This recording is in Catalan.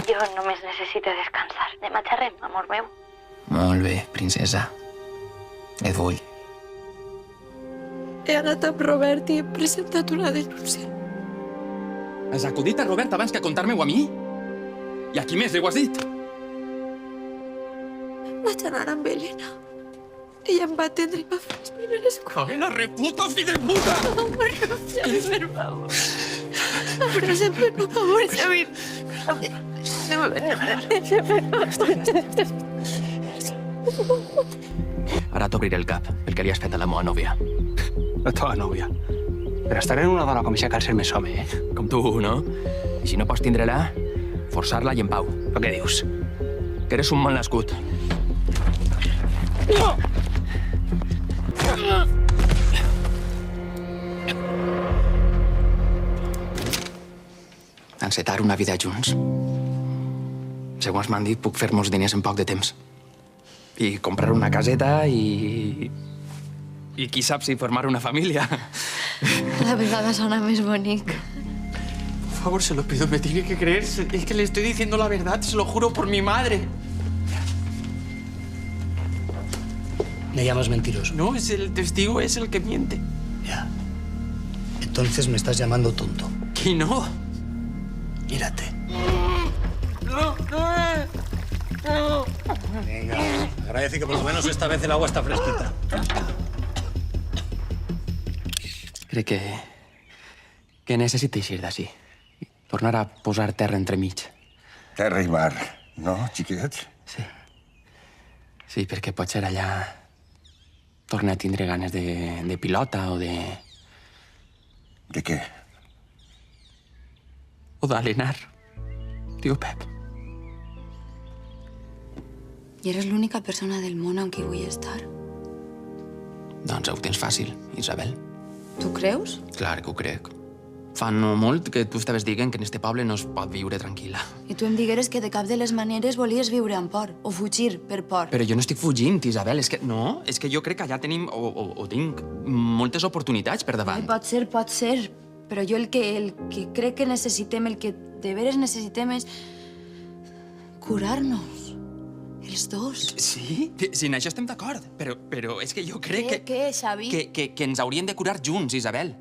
Jo només necessito descansar. Demà xerrem, amor meu. Molt bé, princesa. Et vull. He anat amb Robert i he presentat una denúncia. Has acudit a Robert abans que contar-me-ho a mi? I a qui més li ho has dit? Vaig anar amb Elena. Ella em va atendre i va fer les primeres coses. ¡Cague la reputa, fill de puta! Amor, sempre, per favor. Però sempre, per favor, Xavi. Ara t'obriré el cap, pel que li has fet a la meva nòvia. La teva nòvia. Però estar en una dona com això cal ser més home, eh? Com tu, no? I si no pots tindre-la, forçar-la i en pau. Però què dius? Que eres un mal nascut. Encetar una vida junts. Segons m'han dit, puc fer molts diners en poc de temps. I comprar una caseta i qui sap si formar una família. Cada vegada sona més bonic. Por favor, se lo pido, me tiene que creer. Es que le estoy diciendo la verdad, se lo juro por mi madre. Me llamas mentiroso. No, es el testigo, es el que miente. Ya. Entonces me estás llamando tonto. ¿Que no? Mírate. No. Venga, agradece que por lo menos esta vez el agua está fresquita. Crec que necessito eixir d'ací. Tornar a posar terra entremig. Terra i mar, no, xiquet? Sí. Sí, perquè potser allà torna a tindre ganes de pilota o de... De què? o d'alenar, tio Pep. I eres l'única persona del món amb qui vull estar. Doncs ho tens fàcil, Isabel. Tu creus? Clar que ho crec. Fa no molt que tu estaves dient que en este poble no es pot viure tranquil·la. I tu em digueres que de cap de les maneres volies viure amb por, o fugir per por. Però jo no estic fugint, Isabel. És que no, és que jo crec que allà tenim, o tinc, moltes oportunitats per davant. Pot ser, però jo el que crec que necessitem, el que de veres necessitem és curar-nos. Els dos. Sí? Sí, en això estem d'acord. Però és que jo crec Què, Xavi? que ens haurien de curar junts, Isabel.